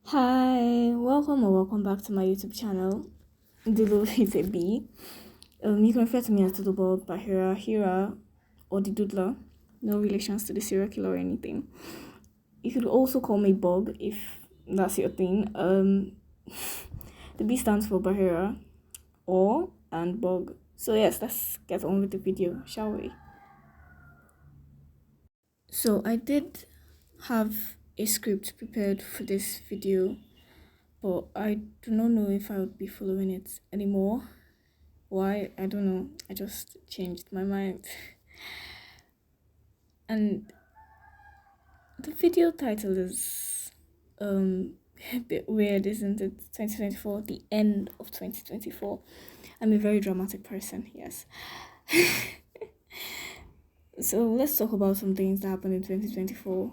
Hi, welcome or welcome back to my YouTube channel. Dulu is a B. You can refer to me as Doodleball, Bahira, Hira, or the Doodler. No relations to the serial killer or anything. You could also call me Bob if that's your thing. The B stands for Bahira or and Bog. So yes, let's get on with the video, shall we? So I did have a script prepared for this video, but I do not know if I would be following it anymore. Why? I don't know. I just changed my mind. And the video title is a bit weird, isn't it? 2024, the end of 2024. I'm a very dramatic person, yes. So let's talk about some things that happened in 2024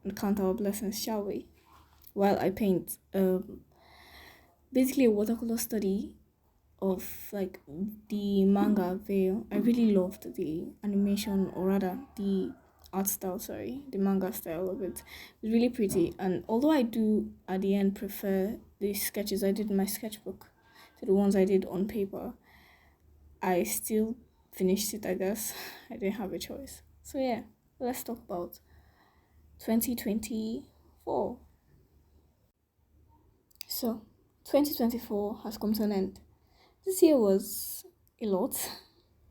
and count our blessings, shall we? While I paint. Basically a watercolor study of like the manga veil. I really loved the animation, or rather the art style, sorry, the manga style of it. It's really pretty, and although I do at the end prefer the sketches I did in my sketchbook to the ones I did on paper, I still finished it, I guess. I didn't have a choice. So yeah, let's talk about 2024. So 2024 has come to an end. This year was a lot,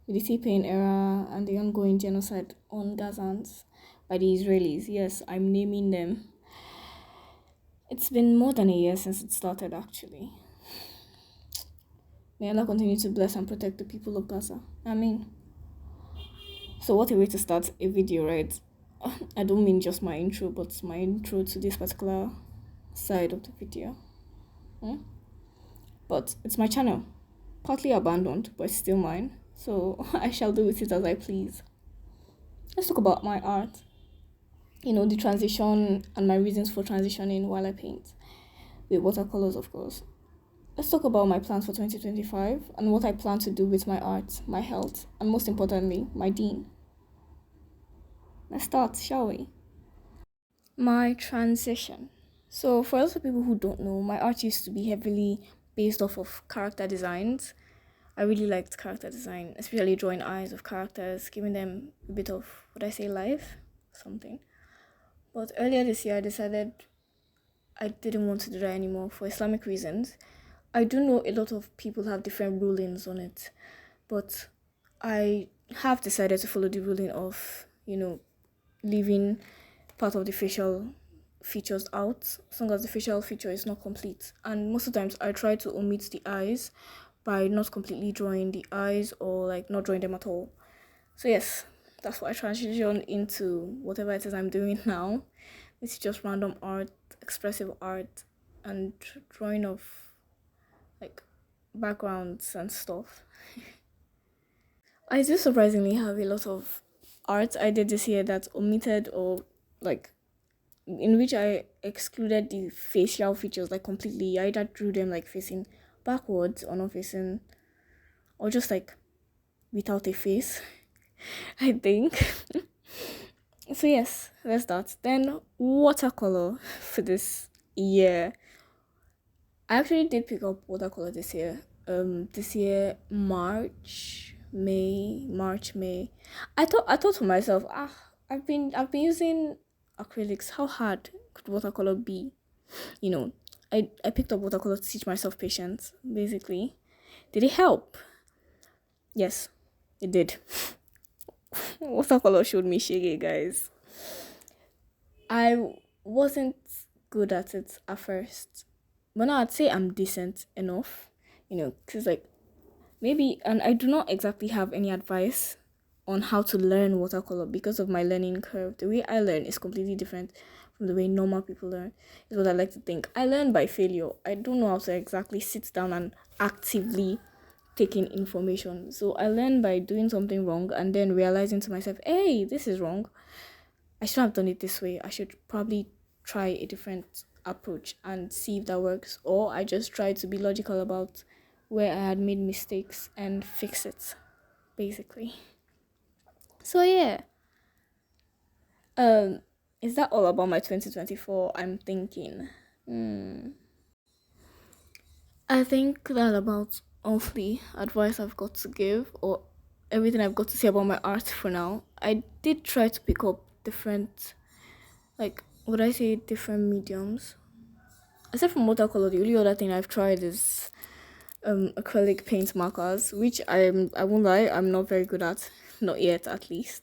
with the T-Pain era and the ongoing genocide on Gazans by the Israelis. Yes, I'm naming them. It's been more than a year since it started, actually. May Allah continue to bless and protect the people of Gaza. Amen. So what a way to start a video, right? I don't mean just my intro, but my intro to this particular side of the video. But it's my channel. Partly abandoned, but it's still mine. So I shall do with it as I please. Let's talk about my art. The transition and my reasons for transitioning while I paint. With watercolors, of course. Let's talk about my plans for 2025 and what I plan to do with my art, my health, and most importantly, my dean. Let's start, shall we? My transition. So, for a lot of people who don't know, my art used to be heavily based off of character designs. I really liked character design, especially drawing eyes of characters, giving them a bit of, would I say, life? Something. But earlier this year, I decided I didn't want to do that anymore for Islamic reasons. I do know a lot of people have different rulings on it, but I have decided to follow the ruling of, leaving part of the facial features out, as long as the facial feature is not complete. And most of the times, I try to omit the eyes by not completely drawing the eyes or like not drawing them at all. So yes, that's why I transitioned into whatever it is I'm doing now. It's just random art, expressive art, and drawing of like backgrounds and stuff. I do surprisingly have a lot of art I did this year that's omitted or like in which I excluded the facial features like completely. I either drew them like facing backwards or not facing, or just like without a face, I think. So yes, let's start. Then watercolor for this year. I actually did pick up watercolor this year. This year March, May. I thought to myself, I've been using acrylics. How hard could watercolor be? You know, I picked up watercolor to teach myself patience. Basically, did it help? Yes, it did. Watercolor showed me shege, guys. I wasn't good at it at first, but now I'd say I'm decent enough, because like maybe, and I do not exactly have any advice on how to learn watercolor because of my learning curve. The way I learn is completely different from the way normal people learn, is what I like to think. I learn by failure. I don't know how to exactly sit down and actively take in information. So I learn by doing something wrong and then realizing to myself, hey, this is wrong. I shouldn't have done it this way. I should probably try a different approach and see if that works. Or I just try to be logical about where I had made mistakes and fix it, basically. So yeah. Is that all about my 2024? I'm thinking. Hmm. I think that about all the advice I've got to give, or everything I've got to say about my art for now. I did try to pick up different, like, would I say different mediums? Except from watercolor, the only other thing I've tried is acrylic paint markers, which I won't lie, I'm not very good at, not yet at least.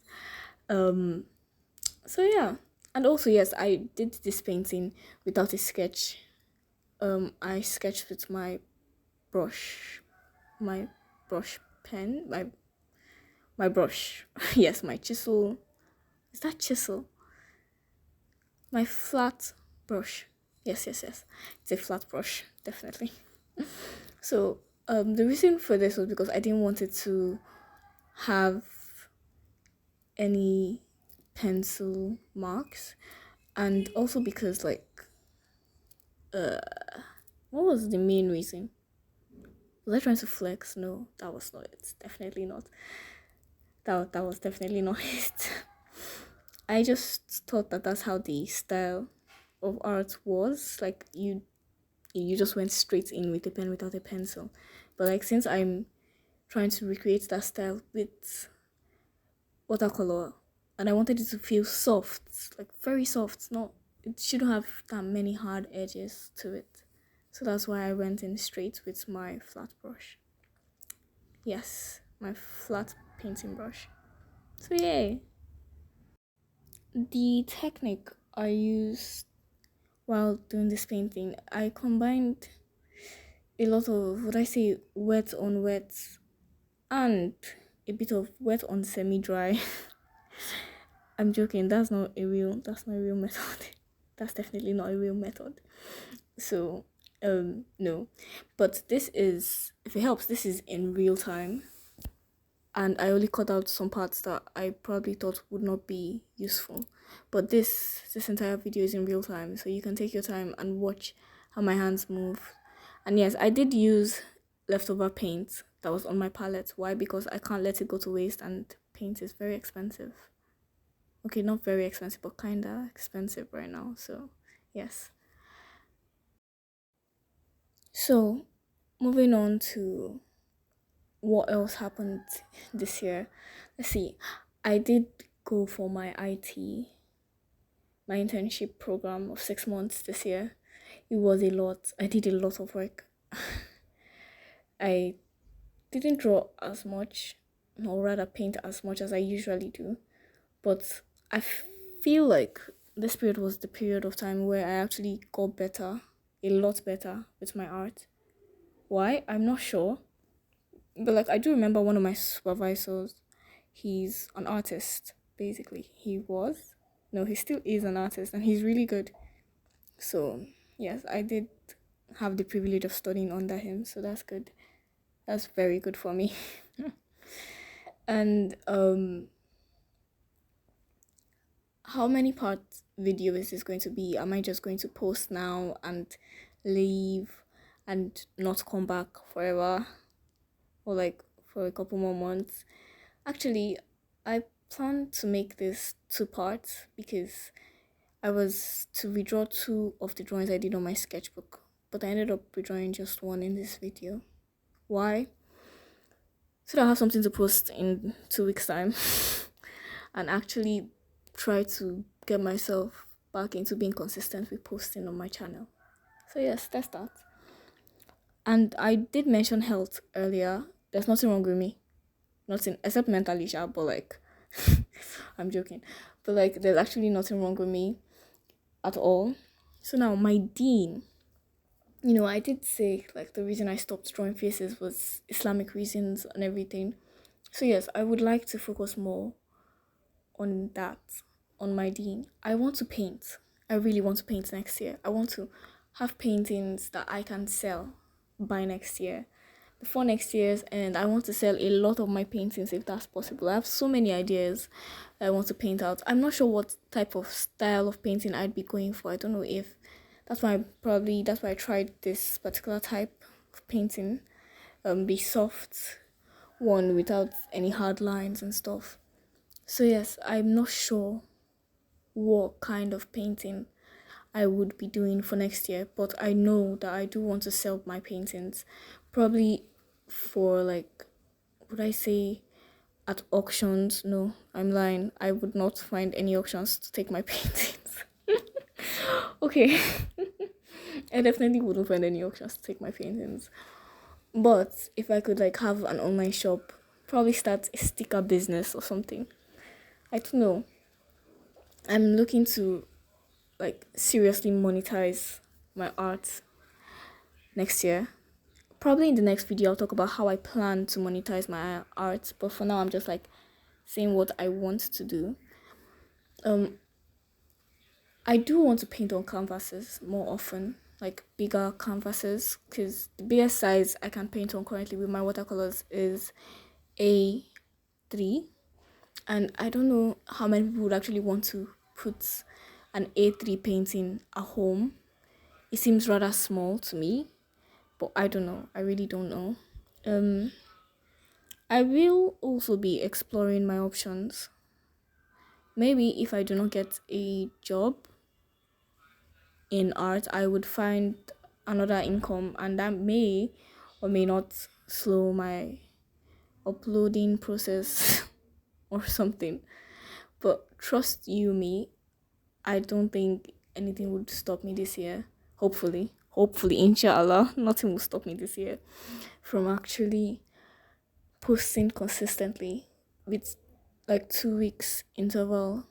Um, so yeah, and also yes, I did this painting without a sketch. I sketched with brush, my brush pen, my brush. Yes, my chisel. Is that chisel? My flat brush. Yes, yes, yes. It's a flat brush, definitely. So the reason for this was because I didn't want it to have any pencil marks, and also because uh what was the main reason? Was I trying to flex? No, that was not it. Definitely not. That was definitely not it. I just thought that that's how the style of art was. Like you just went straight in with a pen without a pencil. But like since I'm trying to recreate that style with watercolor, and I wanted it to feel soft, like very soft. Not it shouldn't have that many hard edges to it. So that's why I went in straight with my flat brush. Yes, my flat painting brush. So yay. The technique I used while doing this painting, I combined a lot of what I say wet on wet and a bit of wet on semi-dry. I'm joking, that's not a real method. That's definitely not a real method. So no. But this is, if it helps, this is in real time. And I only cut out some parts that I probably thought would not be useful. But this entire video is in real time, so you can take your time and watch how my hands move. And yes, I did use leftover paint that was on my palette. Why? Because I can't let it go to waste, and paint is very expensive. Okay, not very expensive, but kinda expensive right now. So yes. So moving on to what else happened this year. Let's see. I did go for my internship program of 6 months this year. It was a lot. I did a lot of work. I didn't draw as much, or rather paint as much as I usually do, but I feel like this period was the period of time where I actually got better, a lot better with my art. Why? I'm not sure. But like I do remember one of my supervisors, he's an artist, basically. He was. No, he still is an artist and he's really good. So yes, I did have the privilege of studying under him, so that's good. That's very good for me. And how many part video is this going to be? Am I just going to post now and leave and not come back forever? Or like for a couple more months? Actually, I plan to make this two parts because I was to redraw two of the drawings I did on my sketchbook, but I ended up redrawing just one in this video. Why? So that I have something to post in 2 weeks' time and actually try to get myself back into being consistent with posting on my channel. So yes, that's that. And I did mention health earlier. There's nothing wrong with me. Nothing except mentally sharp, but like I'm joking. But like there's actually nothing wrong with me at all. So now my dean, I did say like the reason I stopped drawing faces was Islamic reasons and everything. So yes, I would like to focus more on that, on my dean. I want to paint. I really want to paint next year. I want to have paintings that I can sell by next year. Before next year's end, I want to sell a lot of my paintings if that's possible. I have so many ideas that I want to paint out. I'm not sure what type of style of painting I'd be going for. I don't know if that's why I tried this particular type of painting. Be soft one without any hard lines and stuff. So yes, I'm not sure what kind of painting I would be doing for next year, but I know that I do want to sell my paintings, probably for like, would I say at auctions? No, I'm lying. I would not find any auctions to take my paintings. Okay. I definitely wouldn't find any auctions to take my paintings. But if I could like have an online shop, probably start a sticker business or something. I don't know. I'm looking to like seriously monetize my art next year. Probably in the next video I'll talk about how I plan to monetize my art, but for now I'm just like saying what I want to do. I do want to paint on canvases more often, like bigger canvases, because the biggest size I can paint on currently with my watercolors is A3, and I don't know how many people would actually want to put an A3 painting at home. It seems rather small to me, but I don't know. I really don't know. I will also be exploring my options. Maybe if I do not get a job in art, I would find another income, and that may or may not slow my uploading process or something. But trust you me, I don't think anything would stop me this year. Hopefully, inshallah, nothing will stop me this year from actually posting consistently with like 2 weeks interval.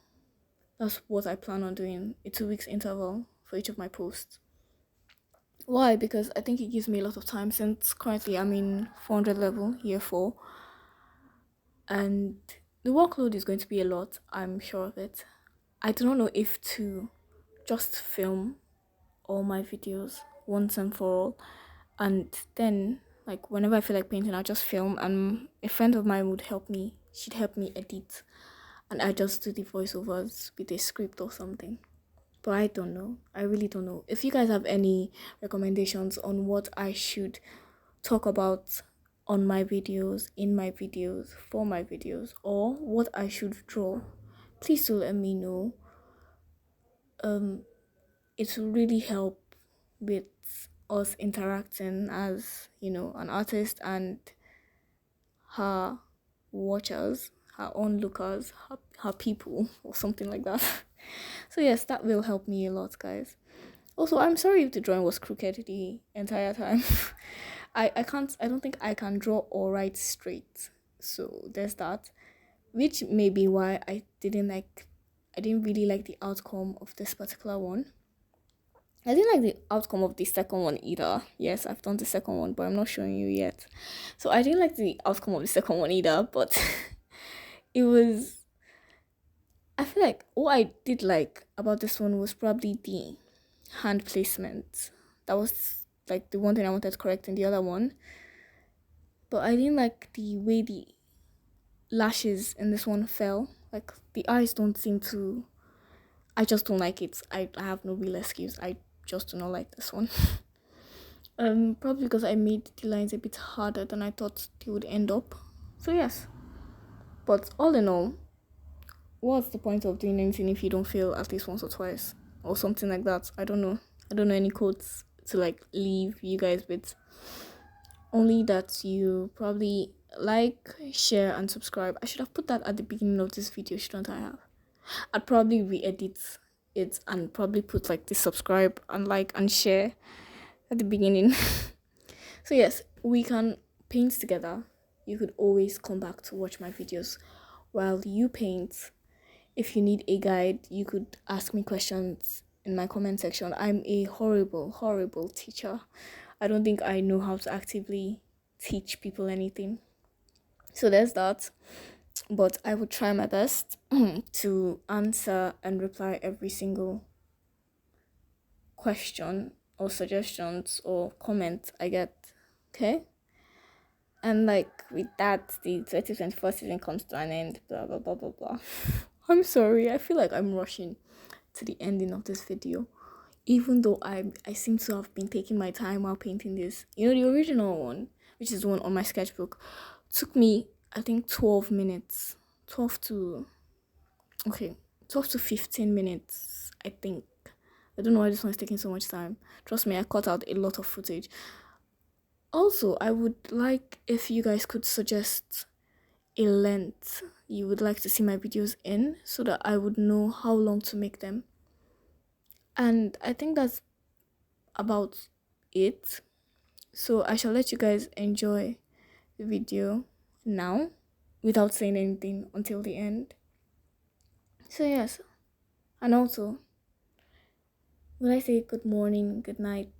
That's what I plan on doing, a 2 weeks interval for each of my posts. Why? Because I think it gives me a lot of time, since currently I'm in 400 level, year 4, and the workload is going to be a lot, I'm sure of it. I do not know if to just film all my videos once and for all, and then like whenever I feel like painting I'll just film, and a friend of mine would help me. She'd help me edit, and I just do the voiceovers with a script or something. But I don't know. I really don't know. If you guys have any recommendations on what I should talk about on my videos, in my videos, for my videos, or what I should draw, please do let me know. It will really help with us interacting as, an artist and her watchers, her onlookers, her people, or something like that. So yes, that will help me a lot, guys. Also, I'm sorry if the drawing was crooked the entire time. I don't think I can draw or write straight. So there's that. Which may be why I didn't really like the outcome of this particular one. I didn't like the outcome of the second one either. Yes, I've done the second one, but I'm not showing you yet. So I didn't like the outcome of the second one either, but it was, I feel like what I did like about this one was probably the hand placement. That was like the one thing I wanted to correct in the other one. But I didn't like the way the lashes in this one fell. Like the eyes don't seem to, I just don't like it. I have no real excuse. I just do not like this one. Probably because I made the lines a bit harder than I thought they would end up. So yes. But all in all, what's the point of doing anything if you don't fail at least once or twice? Or something like that. I don't know. I don't know any quotes to like leave you guys with. Only that you probably like, share, and subscribe. I should have put that at the beginning of this video, shouldn't I have? I'd probably re-edit it and probably put like the subscribe and like and share at the beginning. So yes, we can paint together. You could always come back to watch my videos while you paint. If you need a guide, you could ask me questions in my comment section. I'm a horrible teacher. I don't think I know how to actively teach people anything. So there's that. But I would try my best to answer and reply every single question or suggestions or comment I get. Okay? And like with that, the 2024 season comes to an end. Blah blah blah blah blah. I'm sorry. I feel like I'm rushing to the ending of this video, even though I seem to have been taking my time while painting this. The original one, which is the one on my sketchbook, took me, I think, 12 minutes. 12 to 15 minutes, I think. I don't know why this one is taking so much time. Trust me, I cut out a lot of footage. Also, I would like if you guys could suggest a length you would like to see my videos in so that I would know how long to make them. And I think that's about it. So I shall let you guys enjoy the video now without saying anything until the end. So yes, and also, when I say good morning, good night,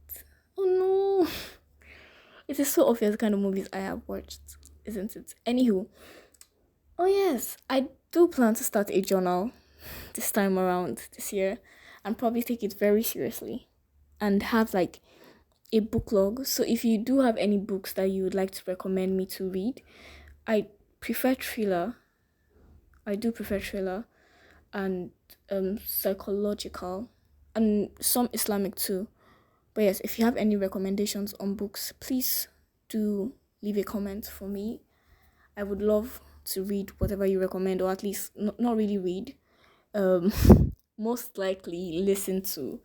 oh no, it is so obvious the kind of movies I have watched, isn't it? Anywho, oh yes, I do plan to start a journal this time around this year and probably take it very seriously and have like a book log. So if you do have any books that you would like to recommend me to read, I prefer thriller. I do prefer thriller and psychological and some Islamic too. But yes, if you have any recommendations on books, please do leave a comment for me. I would love to read whatever you recommend, or at least not really read. Um, most likely listen to.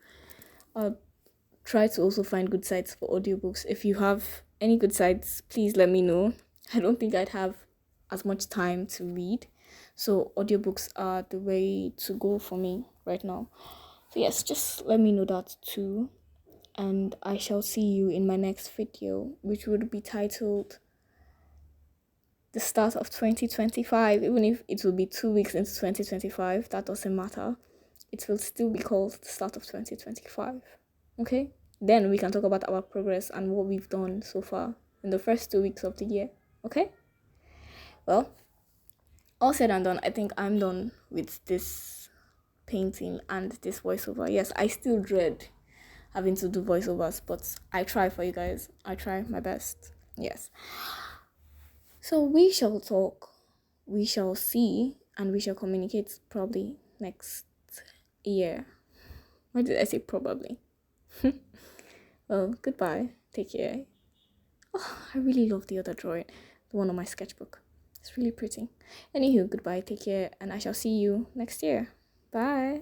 Try to also find good sites for audiobooks. If you have any good sites, please let me know. I don't think I'd have as much time to read, so audiobooks are the way to go for me right now. So yes, just let me know that too, and I shall see you in my next video, which would be titled the start of 2025. Even if it will be 2 weeks into 2025, that doesn't matter. It will still be called the start of 2025. Okay, then we can talk about our progress and what we've done so far in the first 2 weeks of the year. Okay, well, all said and done, I think I'm done with this painting and this voiceover. Yes, I still dread having to do voiceovers, but I try for you guys. I try my best. Yes, so we shall talk, we shall see, and we shall communicate probably next year. Why did I say probably? Well, goodbye. Take care. Oh, I really love the other drawing, the one on my sketchbook. It's really pretty. Anywho, goodbye. Take care, and I shall see you next year. Bye.